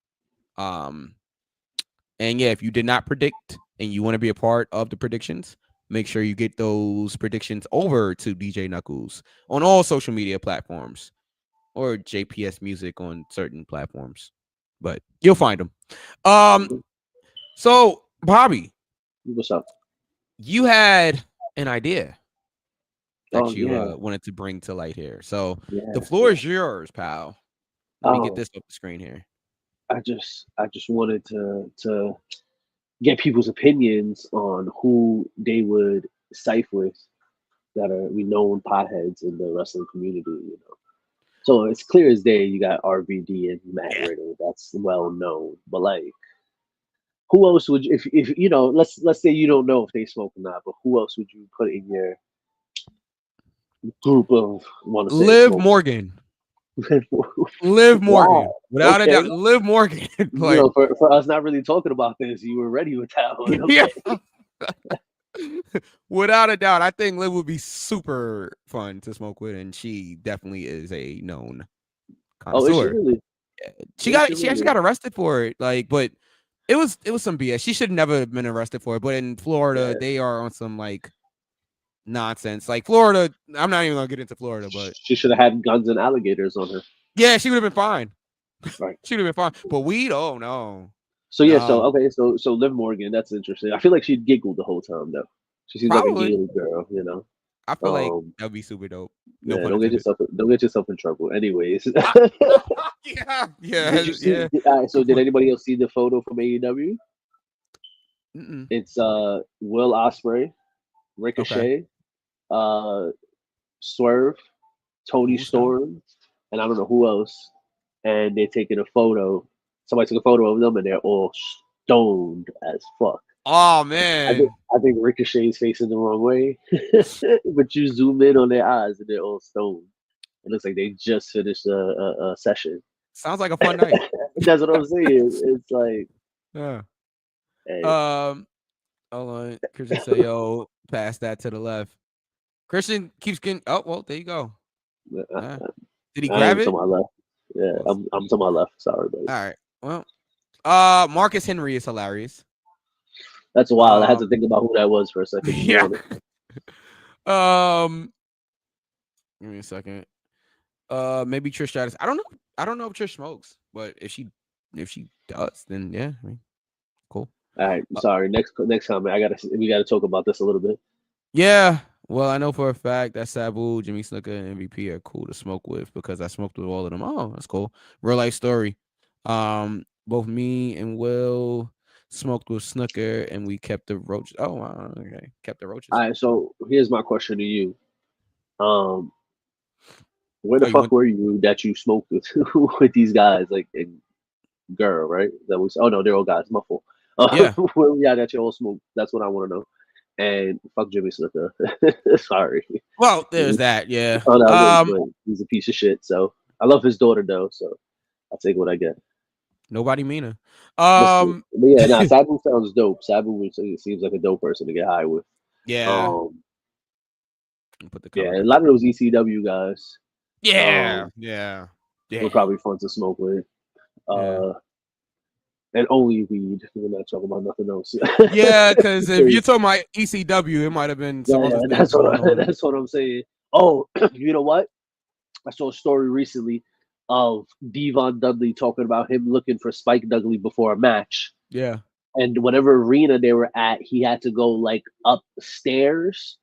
And yeah, if you did not predict and you want to be a part of the predictions, make sure you get those predictions over to DJ Knuckles on all social media platforms or JPS Music on certain platforms, but you'll find them. So Bobby, what's up? You had an idea that you wanted to bring to light here. So the floor is yours, pal. Let me get this up the screen here. I just wanted to get people's opinions on who they would side with that are known potheads in the wrestling community, So it's clear as day you got RVD and Matt Riddle. That's well known. But Who else would you, if you know? Let's say you don't know if they smoke or not, but who else would you put in your group of want to say Liv smokers? Morgan. Liv Morgan. Wow. Without a Okay. doubt. Liv Morgan. You Like, know, for us not really talking about this, you were ready with that one. yeah. Okay. Without a doubt. I think Liv would be super fun to smoke with, and she definitely is a known Oh, is she connoisseur. really? She Is she actually really? got arrested for it. Like, but it was some BS. She should never have been arrested for it. But in Florida, Yeah. they are on some like nonsense. Like Florida, I'm not even gonna get into Florida, but She should have had guns and alligators on her. yeah, she would have been fine. Right. She would have been fine. But weed, oh no. So yeah, so No. okay, so Liv Morgan, that's interesting. I feel like she giggled the whole time though. She seems like a Probably. giggly girl, you know. I feel like Um, that'd be super dope. No yeah, pun intended. don't get yourself in trouble. Anyways, Yeah. Yeah. did you see? Yeah. All right, so Good did point. anybody else see the photo from AEW? Mm-mm. It's Will Ospreay, Okay. Ricochet, uh, Swerve, Tony Who's that? Storm, and I don't know who else. And they're taking a photo. Somebody took a photo of them, and they're all stoned as fuck. Oh I think man. I think Ricochet's facing the wrong way, but you zoom in on their eyes, and they're all stoned. It looks like they just finished a session. Sounds like a fun night. That's what I'm saying. It's like, Yeah. hey, Hold on. Christian say, yo, pass that to the left. Christian keeps getting. Oh, well, there you go. I, Uh, did he I grab am to it? my left. Yeah, Well, I'm to my left. Sorry, buddy. all right. Well, Marcus Henry is hilarious. That's wild. I had to Um, think about who that was for a second. To be yeah. honest. Give me a second. Maybe Trish Stratus. I don't know. I don't know if Trish smokes, but if she does, then yeah, I mean, cool. All right, Uh, sorry. Next comment. We gotta talk about this a little bit. yeah. Well, I know for a fact that Sabu, Jimmy Snuka, and MVP are cool to smoke with because I smoked with all of them. Oh, that's cool. Real life story. Both me and Will smoked with Snooker, and we kept the roaches. Oh, wow, okay, kept the roaches. All right, so here's my question to you. Where the Oh, you fuck want? were you that you smoked with with these guys? Like, and girl, right? That was. Oh no, they're all guys. My fault. Yeah. Where we at that you all smoked? That's what I want to know. And fuck Jimmy Snuka. Sorry. Well, there's that. Yeah. Oh no, but he's a piece of shit. So I love his daughter though. So I'll take what I get. Nobody meaner. But yeah, nah, Sabu sounds dope. Sabu seems like a dope person to get high with. Yeah. Put the Yeah, color. a lot of those ECW guys. Yeah. Yeah. Were probably fun to smoke with. Yeah. And only weed. We're not talking about nothing else. Yeah, because if you're talking about ECW, it might have been some other things going on. That's what I'm saying. Oh, you know what? I saw a story recently of Devon Dudley talking about him looking for Spike Dudley before a match. Yeah. And whatever arena they were at, he had to go like upstairs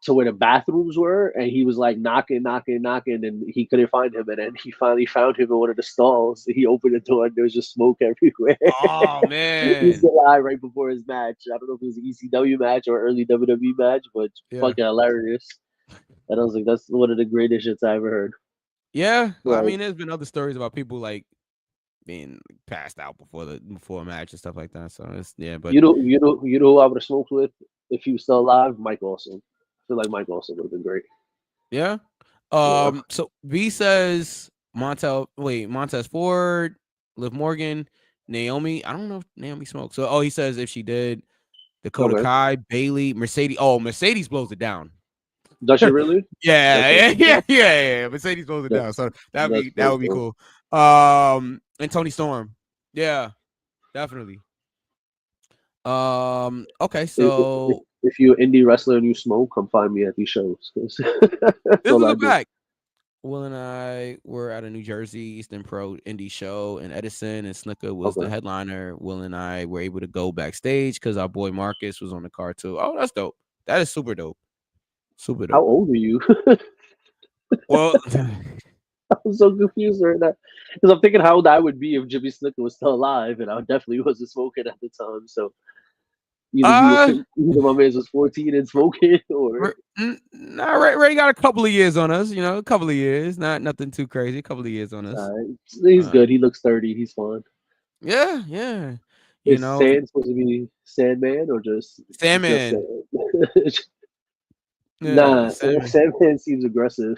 to where the bathrooms were, and he was like knocking, and he couldn't find him. And then he finally found him in one of the stalls. He opened the door, and there was just smoke everywhere. Oh He's man. still high right before his match. I don't know if it was an ECW match or early WWE match, but Yeah. fucking hilarious. And I was like, that's one of the greatest shits I ever heard. Yeah. Like, I mean, there's been other stories about people like being passed out before a match and stuff like that. So it's but you know who I would have smoked with if he was still alive? Mike Awesome. I feel like Mike Awesome would have been great. yeah. Yeah. So V says Montez Ford, Liv Morgan, Naomi. I don't know if Naomi smokes. So he says if she did, Dakota Okay. Kai, Bailey, Mercedes. Oh, Mercedes blows it down. Does she really? Yeah. Mercedes blows it down. So that would be cool. And Tony Storm. Yeah, definitely. Okay, so if you're an indie wrestler and you smoke, come find me at these shows. this is a fact. Will and I were at a New Jersey Eastern Pro Indie show in Edison, and Snooker was the headliner. Will and I were able to go backstage because our boy Marcus was on the card too. Oh, that's dope. That is super dope. Super dope. How old are you? Well, I'm so confused right now because I'm thinking how old I would be if Jimmy Snooker was still alive, and I definitely wasn't smoking at the time. So either my man was 14 and smoking, or Ray got a couple of years on us. A couple of years, not nothing too crazy. A couple of years on us. He's good. He looks 30. He's fine. Yeah. You Is know, Sand supposed to be Sandman or just Sandman. Sand? Yeah, Nah, Sandman. Sandman seems aggressive.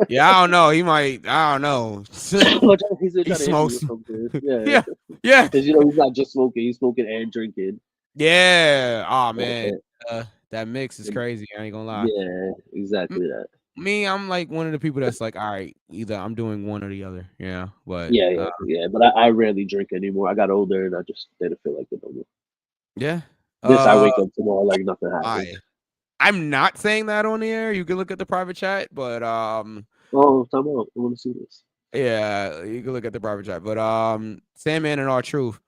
Yeah, I don't know. He might. I don't know. He's been He trying to hit me smokes. with something. Yeah, Yeah, yeah, because you know he's not just smoking; he's smoking and drinking. yeah. Oh man, Uh, that mix is crazy. I ain't gonna lie. Yeah, exactly that. Me, I'm like one of the people that's like, all right, either I'm doing one or the other. Yeah, but Yeah. But I rarely drink anymore. I got older and I just didn't feel like it no more. yeah. This I wake up tomorrow like nothing happened. I'm not saying that on the air. You can look at the private chat, but Oh, time out. I want to see this. yeah, you can look at the private chat. But Sandman and R Truth.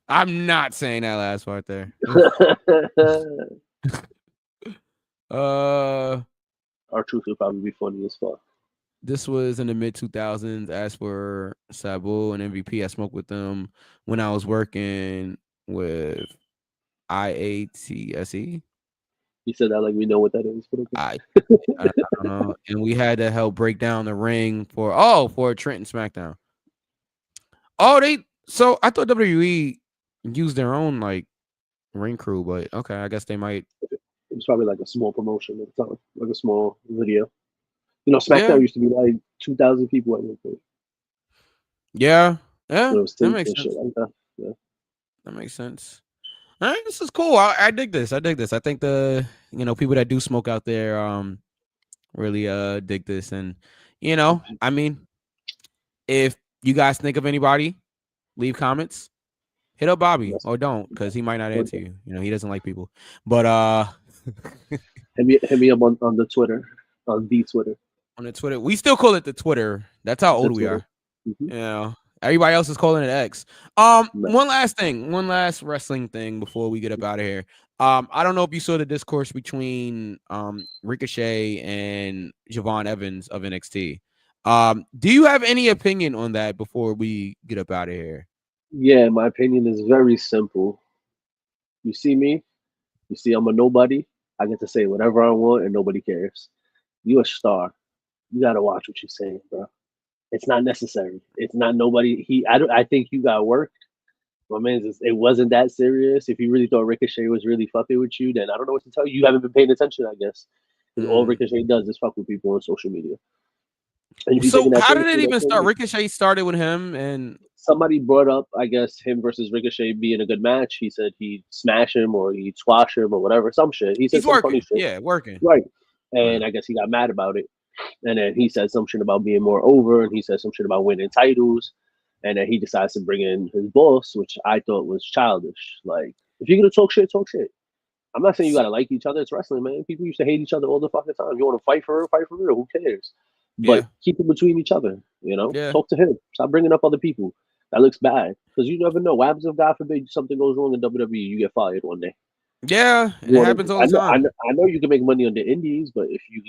I'm not saying that last part there. uh Our truth would probably be funny as fuck. this was in the mid 2000s. As for Sabu and MVP, I smoked with them when I was working with IATSE. He said that like we know what that is. But okay. I don't know. And we had to help break down the ring for Trenton SmackDown. So I thought WWE used their own like ring crew, but okay, I guess they might. It was probably like a small promotion at the time, like a small video. You know, Yeah, SmackDown used to be like 2,000 people at one point. yeah, yeah. It was That taped makes and shit sense. like that. Yeah. That makes sense. All right, this is cool. I dig this. I dig this. I think the people that do smoke out there really dig this, and I mean, if you guys think of anybody, leave comments. Hit up Bobby Yes. or don't, because he might not answer you. He doesn't like people. But hit me up on the Twitter, on the Twitter. on the Twitter, we still call it the Twitter. That's how old we Twitter. are. Mm-hmm. Everybody else is calling it X. No. One last wrestling thing before we get up out of here. I don't know if you saw the discourse between Ricochet and Javon Evans of NXT. Do you have any opinion on that before we get up out of here? Yeah, my opinion is very simple. You see me, you see I'm a nobody. I get to say whatever I want and nobody cares. You a star. You gotta watch what you're saying, bro. It's not necessary. It's not nobody. I think you got worked. My man, it wasn't that serious. If you really thought Ricochet was really fucking with you, then I don't know what to tell you. You haven't been paying attention, I guess. Because all Ricochet does is fuck with people on social media. And if you So thinking that how did it seriously, even that's start? crazy. Ricochet started with him, and Somebody brought up, I guess, him versus Ricochet being a good match. He said he'd smash him or he'd squash him or whatever, some shit. He said he's some funny working. shit. Yeah, working. Right. And Right. I guess he got mad about it. And then he said some shit about being more over, and he said some shit about winning titles. And then he decides to bring in his boss, which I thought was childish. Like, if you're gonna talk shit, talk shit. I'm not saying you gotta like each other. It's wrestling, man. People used to hate each other all the fucking time. You want to fight for real, fight for real. Who cares? But Yeah. keep it between each other. Yeah. Talk to him. Stop bringing up other people. That looks bad because you never know. What happens if God forbid something goes wrong in WWE? You get fired one day. Yeah, it happens all the time. I know you can make money on the indies, but if you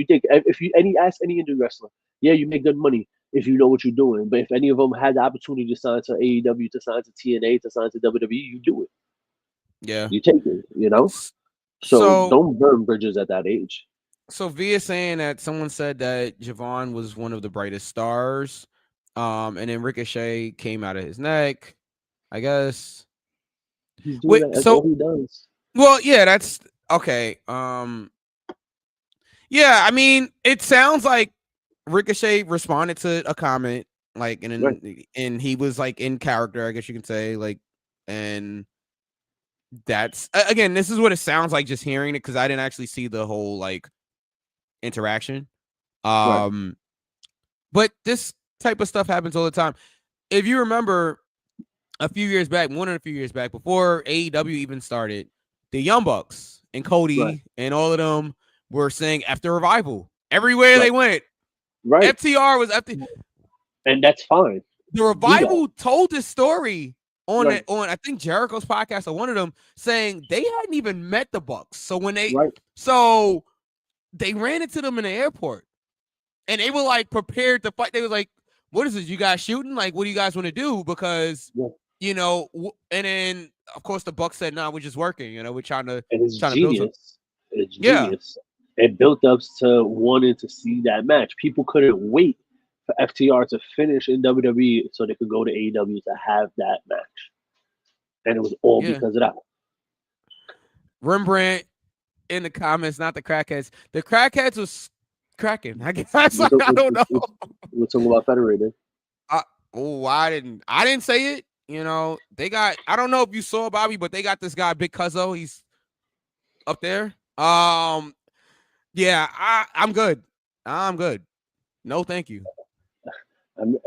think if you ask any indie wrestler, yeah, you make good money if you know what you're doing. But if any of them had the opportunity to sign to AEW, to sign to TNA, to sign to WWE, you do it. Yeah, you take it. So don't burn bridges at that age. So Via saying that someone said that Javon was one of the brightest stars, and then Ricochet came out of his neck. I guess. He's doing that. That's all he does. Well, yeah, that's okay. Yeah, I mean, it sounds like Ricochet responded to a comment, like, and he was like in character, I guess you can say, like, and that's again, this is what it sounds like just hearing it because I didn't actually see the whole like interaction. But this type of stuff happens all the time. If you remember a few years back, before AEW even started, the Young Bucks and Cody and all of them were saying after Revival everywhere they went. Right. FTR was after, and that's fine. The Revival told this story on I think Jericho's podcast or one of them, saying they hadn't even met the Bucks. So when they they ran into them in the airport and they were like prepared to fight. They were like, what is this? You guys shooting? Like, what do you guys want to do? Because and then of course the Bucks said, "Nah, we're just working. We're trying to." And it's trying genius. To build it's genius. It built us to wanting to see that match. People couldn't wait for FTR to finish in WWE so they could go to AEW to have that match, and it was all Yeah. because of that. Rembrandt in the comments, not the crackheads. The crackheads was cracking. I guess I We're, don't know. we're talking about Federated. I didn't say it. You know, they got. I don't know if you saw Bobby, but they got this guy Big Cuzzo. He's up there. Yeah, I'm good. I'm good. No, thank you. I'm,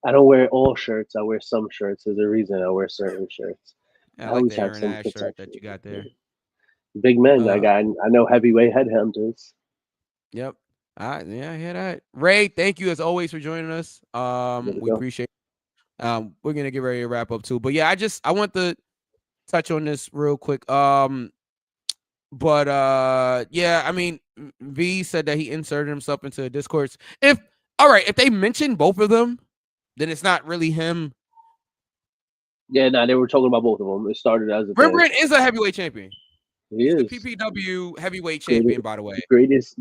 I don't wear all shirts. I wear some shirts. There's a reason I wear certain shirts. I I like always the have Aaron some Ash shirt protection. that you got there. Big men. I know heavyweight headhunters. Yep. Yeah, I hear that. Ray, thank you as always for joining us. We Go. appreciate it. We're gonna get ready to wrap up too. But yeah, I want to touch on this real quick. But yeah, I mean, V said that he inserted himself into the discourse. If they mention both of them, then it's not really him. Yeah, they were talking about both of them. It started as a Rembrandt is a heavyweight champion. He's the PPW heavyweight champion, by the way. Greatest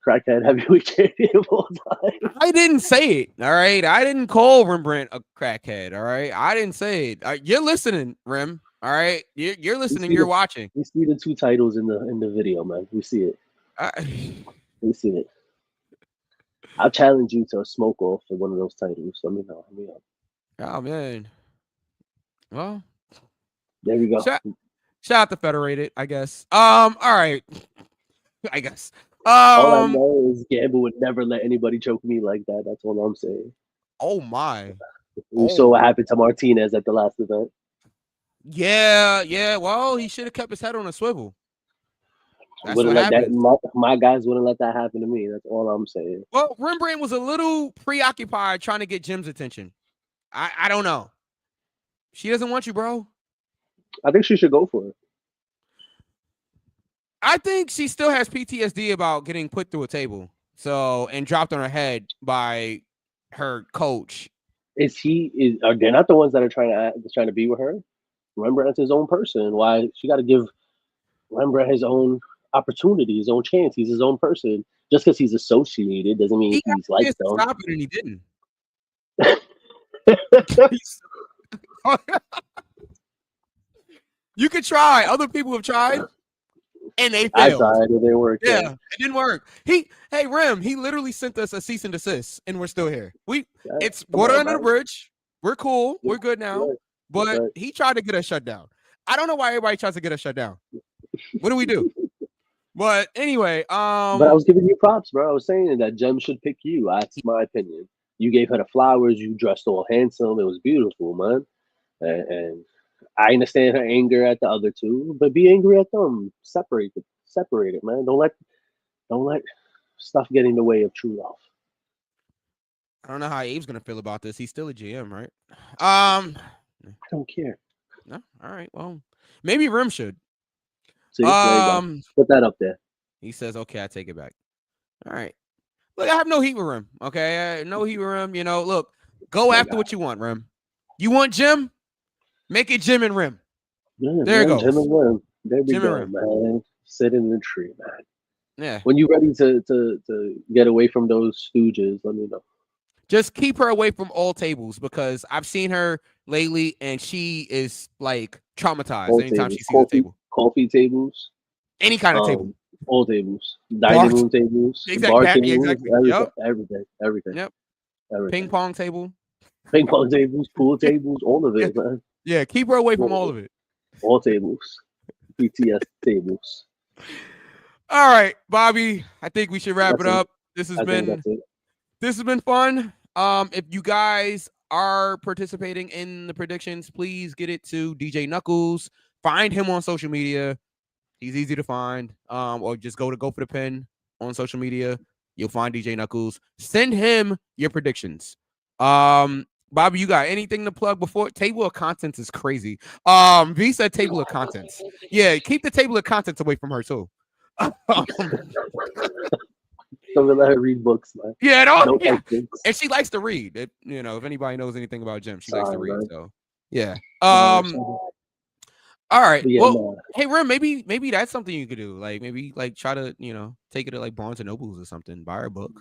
crackhead heavyweight champion of all time. I didn't say it. All right. I didn't call Rembrandt a crackhead. All right. I didn't say it. You're listening, Rem. All right. You're listening. You're watching. We see the 2 titles in the video, man. We see it. We see it. I'll challenge you to a smoke off for one of those titles. Let me know. Oh man. Well, there we go. Shout out to Federated, I guess. All right. I guess. All I know is Gamble would never let anybody choke me like that. That's all I'm saying. Oh my. We saw what happened to Martinez at the last event. Yeah. Well, he should have kept his head on a swivel. That's what happened. My guys wouldn't let that happen to me. That's all I'm saying. Well, Rembrandt was a little preoccupied trying to get Jim's attention. I don't know. She doesn't want you, bro. I think she should go for it. I think she still has PTSD about getting put through a table. And dropped on her head by her coach. Are they not the ones that are trying to be with her? Rembrandt's his own person. Why she got to give Rembrandt his own opportunity, his own chance? He's his own person. Just because he's associated doesn't mean he's like them. Stop it, and he didn't. You could try. Other people have tried, and they failed. I tried, and it didn't work. Yeah, it didn't work. Hey, Rem, he literally sent us a cease and desist, and we're still here. It's water under the bridge. We're cool. We're good now. But he tried to get us shut down. I don't know why everybody tries to get us shut down. What do we do? But anyway, But I was giving you props, bro. I was saying that Jem should pick you. That's my opinion. You gave her the flowers. You dressed all handsome. It was beautiful, man. And I understand her anger at the other two, but be angry at them. Separate it, man. Don't let stuff get in the way of true love. I don't know how Abe's gonna feel about this. He's still a GM, right? I don't care. No, all right. Well, maybe Rim should. See, put that up there. He says, "Okay, I take it back." All right. Look, I have no heat with Rim. Okay, no heat with Rim. You know, look, go after what you want, Rim. You want Jim? Make it Jim and Rim. Yeah, there you go. Jim and Rim. There we go, man. Sit in the tree, man. Yeah. When you're ready to get away from those stooges, let me know. Just keep her away from all tables because I've seen her lately and she is like traumatized all anytime tables. she sees a table. Coffee tables. Any kind of table. All tables. Dining room tables. Bar tables. Exactly. Everything. Yep. Everything. Ping pong table. Ping pong tables, pool tables, all of it, man. Yeah, keep her away from all of it. All tables. BTS tables. All right, Bobby. I think we should wrap it up. This has been fun. If you guys are participating in the predictions, please get it to DJ Knuckles. Find him on social media. He's easy to find. Or just go for the Pin on social media. You'll find DJ Knuckles. Send him your predictions. Bobby, you got anything to plug before? Table of contents is crazy. V said table of contents. Yeah, keep the table of contents away from her too. Don't let her read books, man. Yeah, no, yeah. And she likes to read. If anybody knows anything about Jim, she likes to read. Man. So yeah. All right. Yeah, well, hey, Rim, maybe that's something you could do. Like maybe try to take it to like Barnes and Nobles or something. Buy her a book.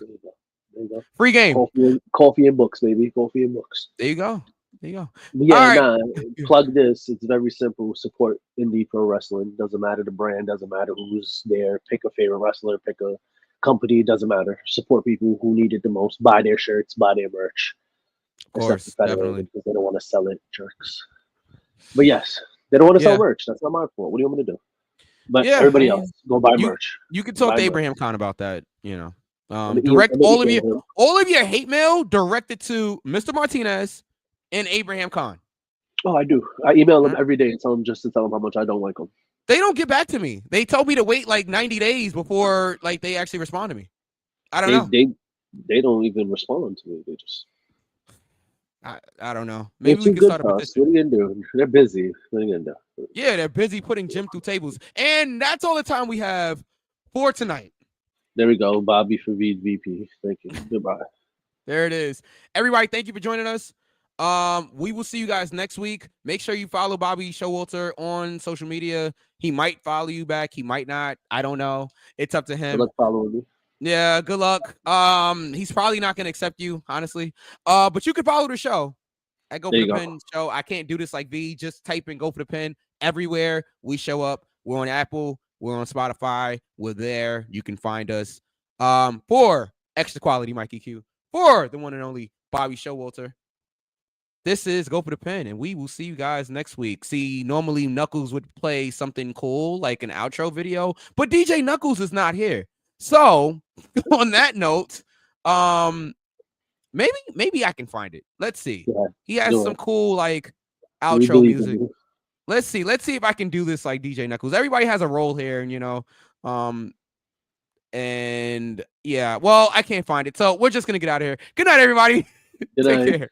There you go. Free game. Coffee and books, baby. Coffee and books. There you go. There you go. But yeah, All right. nah. Plug this. It's very simple. Support indie pro wrestling. Doesn't matter the brand. Doesn't matter who's there. Pick a favorite wrestler. Pick a company. Doesn't matter. Support people who need it the most. Buy their shirts. Buy their merch. Of course, definitely. Because they don't want to sell it, jerks. But yes, they don't want to sell merch. That's not my fault. What do you want me to do? But everybody else, go buy merch. You can talk to Abraham Khan about that. You know, direct all of your hate mail directed to Mr. Martinez and Abraham Khan. Oh, I do. I email them every day and tell them how much I don't like them. They don't get back to me. They told me to wait like 90 days before like they actually respond to me. I don't know. They don't even respond to me. They just. I don't know. Maybe we can start a petition. What are you gonna do? They're busy. What are you gonna do? Yeah, they're busy putting Jim through tables. And that's all the time we have for tonight. There we go. Bobby for VP. Thank you. Goodbye. There it is. Everybody, thank you for joining us. We will see you guys next week. Make sure you follow Bobby Showalter on social media. He might follow you back. He might not. I don't know. It's up to him. Good luck following me. Yeah, good luck. He's probably not gonna accept you, honestly. But you can follow the show at Go for the Pin Show. I can't do this like V. Just type in Go for the Pin everywhere. We show up. We're on Apple. We're on Spotify. We're there. You can find us. For extra quality, Mikey Q. For the one and only Bobby Showalter. This is Go for the Pin, and we will see you guys next week. See, normally Knuckles would play something cool like an outro video, but DJ Knuckles is not here. So, on that note, maybe I can find it. Let's see. Yeah, he has some cool like outro music. Let's see if I can do this like DJ Knuckles. Everybody has a role here, and and yeah, well, I can't find it, so we're just gonna get out of here. Good night, everybody. Take care.